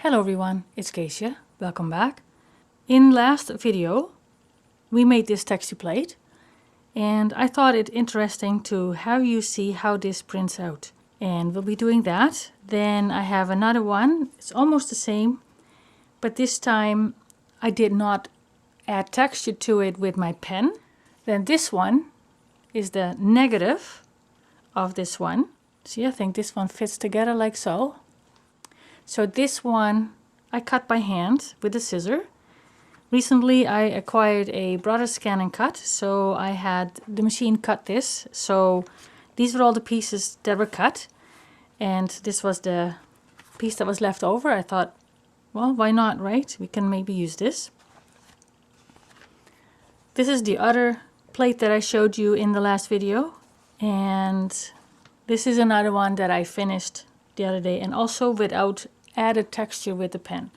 Hello everyone, it's Keesje. Welcome back. In last video we made this texture plate and I thought it interesting to have you see how this prints out. And we'll be doing that. Then I have another one, it's almost the same, but this time I did not add texture to it with my pen. Then this one is the negative of this one. See, I think this one fits together like so. So this one I cut by hand with a scissor. Recently I acquired a Brother Scan & Cut, so I had the machine cut this. So these were all the pieces that were cut, and this was the piece that was left over. I thought, well, why not, right? We can maybe use this. This is the other plate that I showed you in the last video, and this is another one that I finished the other day, and also without added texture with the pen.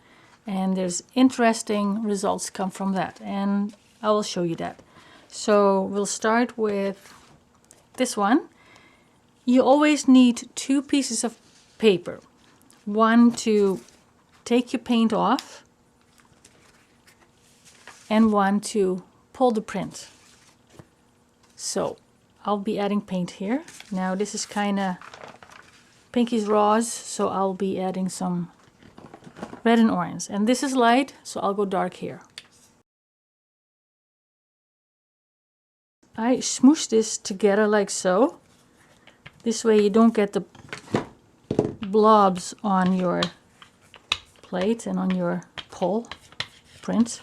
And there's interesting results come from that, and I will show you that. So we'll start with this one. You always need two pieces of paper. One to take your paint off, and one to pull the print. So I'll be adding paint here. Now this is kind of pinkish rose, so I'll be adding some red and orange. And this is light, so I'll go dark here. I smoosh this together like so. This way you don't get the blobs on your plate and on your pull print.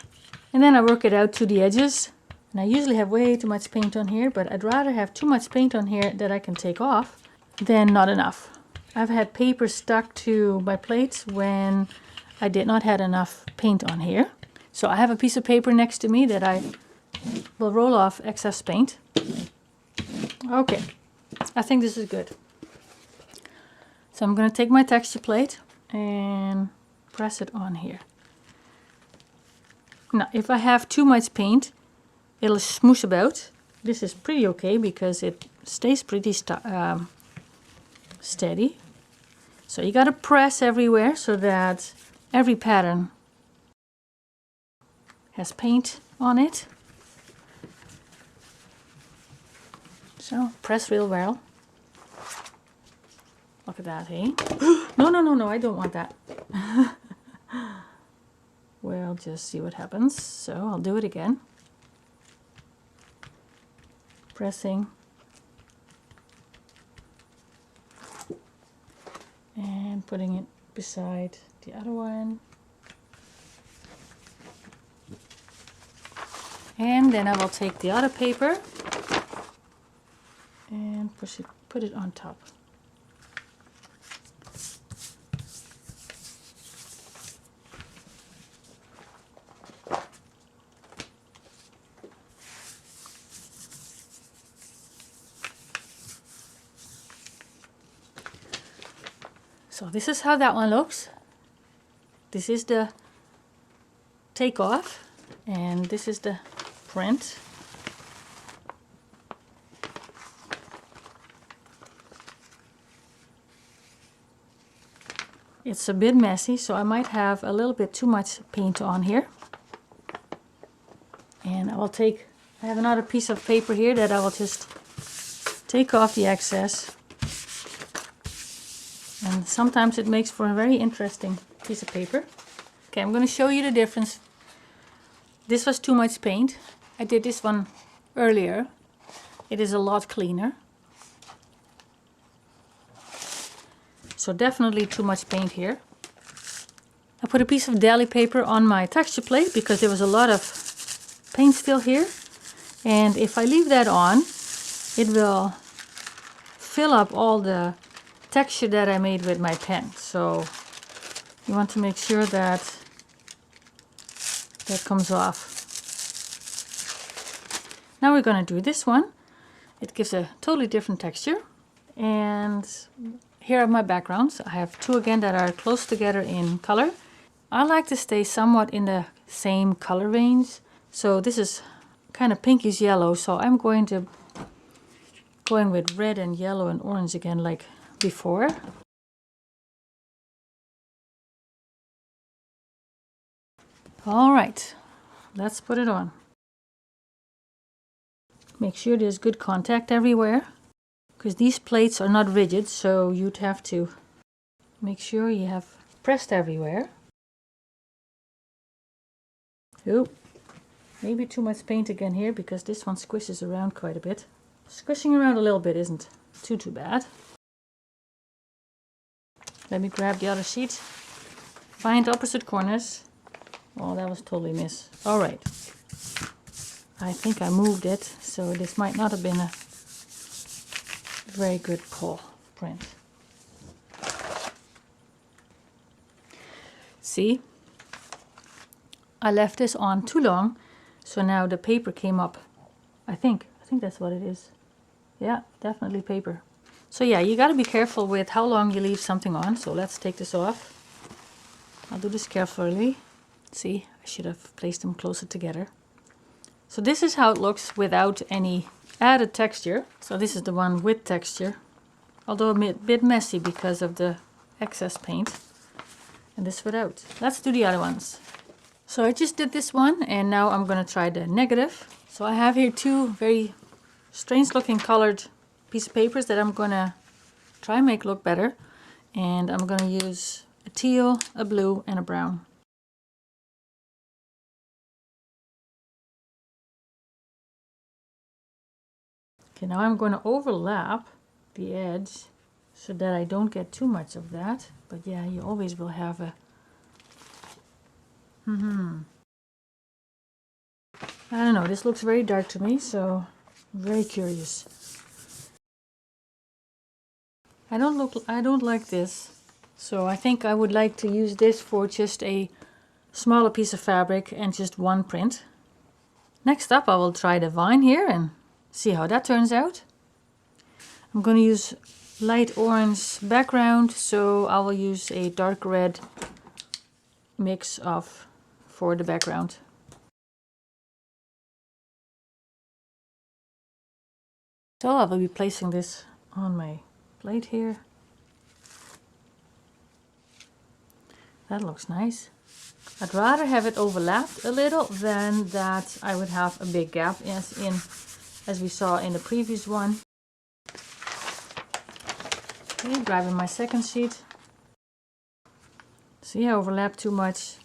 And then I work it out to the edges. And I usually have way too much paint on here, but I'd rather have too much paint on here that I can take off than not enough. I've had paper stuck to my plates when I did not have enough paint on here. So I have a piece of paper next to me that I will roll off excess paint. Okay, I think this is good. So I'm going to take my texture plate and press it on here. Now, if I have too much paint, it'll smoosh about. This is pretty okay because it stays pretty steady. So you got to press everywhere so that every pattern has paint on it. So press real well. Look at that, hey? No, I don't want that. We'll just see what happens. So I'll do it again. Pressing. And putting it beside the other one. And then I will take the other paper and put it on top. So this is how that one looks. This is the takeoff, and this is the print. It's a bit messy, so I might have a little bit too much paint on here. And I have another piece of paper here that I will just take off the excess. And sometimes it makes for a very interesting piece of paper. Okay, I'm going to show you the difference. This was too much paint. I did this one earlier. It is a lot cleaner. So definitely too much paint here. I put a piece of deli paper on my texture plate because there was a lot of paint still here. And if I leave that on, it will fill up all the texture that I made with my pen. So you want to make sure that that comes off. Now we're going to do this one. It gives a totally different texture. And here are my backgrounds. I have two again that are close together in color. I like to stay somewhat in the same color range. So this is kind of pinkish yellow, so I'm going to go in with red and yellow and orange again like before. All right, let's put it on. Make sure there's good contact everywhere, because these plates are not rigid, so you'd have to make sure you have pressed everywhere. Oh, maybe too much paint again here, because this one squishes around quite a bit. Squishing around a little bit isn't too bad. Let me grab the other sheet. Find opposite corners. Oh, that was totally miss. All right. I think I moved it, so this might not have been a very good pull print. See? I left this on too long, so now the paper came up. I think that's what it is. Yeah, definitely paper. So yeah, you got to be careful with how long you leave something on. So let's take this off. I'll do this carefully. See, I should have placed them closer together. So this is how it looks without any added texture. So this is the one with texture, although a bit messy because of the excess paint. And this without. Let's do the other ones. So I just did this one, and now I'm going to try the negative. So I have here two very strange looking colored piece of papers that I'm going to try and make look better. And I'm going to use a teal, a blue, and a brown. Okay, now I'm going to overlap the edge so that I don't get too much of that. But yeah, you always will have a... I don't know, this looks very dark to me, so I'm very curious. I don't like this, so I think I would like to use this for just a smaller piece of fabric and just one print. Next up, I will try the vine here and see how that turns out. I'm going to use light orange background, so I will use a dark red mix of for the background. So I will be placing this on my plate here. That looks nice. I'd rather have it overlapped a little than that I would have a big gap as we saw in the previous one. Okay, grabbing my second sheet. See, I overlapped too much.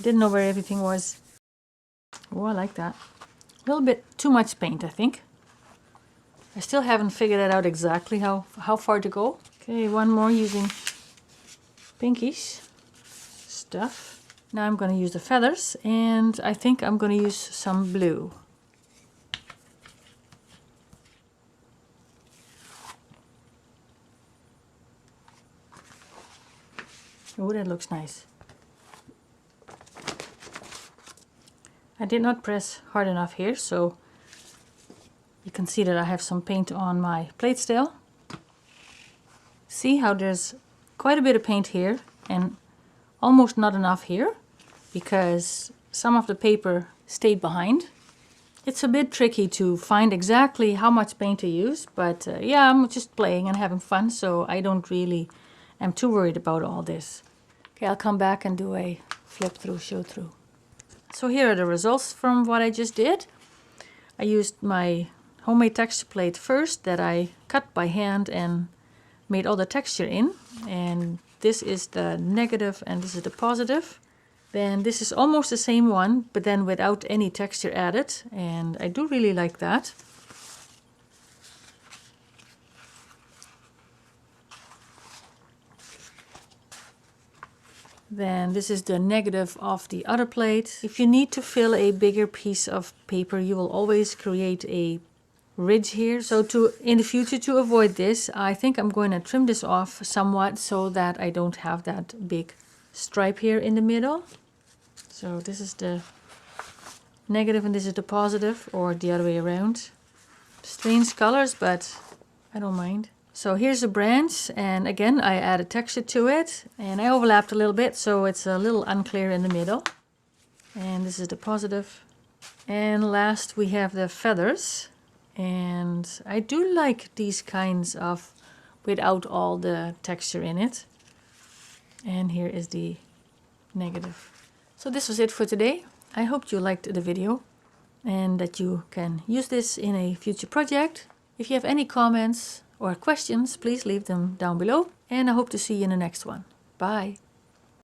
Didn't know where everything was. Oh, I like that. A little bit too much paint, I think. I still haven't figured it out exactly how far to go. Okay, one more using pinkish stuff. Now I'm going to use the feathers, and I think I'm going to use some blue. Oh, that looks nice. I did not press hard enough here, so you can see that I have some paint on my plate still. See how there's quite a bit of paint here and almost not enough here because some of the paper stayed behind. It's a bit tricky to find exactly how much paint to use, but yeah, I'm just playing and having fun, so I don't really am too worried about all this. Okay, I'll come back and do a flip through, show through. So here are the results from what I just did. I used my homemade texture plate first that I cut by hand and made all the texture in. And this is the negative and this is the positive. Then this is almost the same one, but then without any texture added. And I do really like that. Then this is the negative of the other plate. If you need to fill a bigger piece of paper, you will always create a ridge here. So in the future, to avoid this, I think I'm going to trim this off somewhat so that I don't have that big stripe here in the middle. So this is the negative and this is the positive, or the other way around. Strange colors, but I don't mind. So here's a branch, and again I added texture to it, and I overlapped a little bit so it's a little unclear in the middle. And this is the positive. And last we have the feathers, and I do like these kinds of without all the texture in it. And here is the negative. So this was it for today. I hope you liked the video and that you can use this in a future project. If you have any comments or questions, please leave them down below, and I hope to see you in the next one. Bye!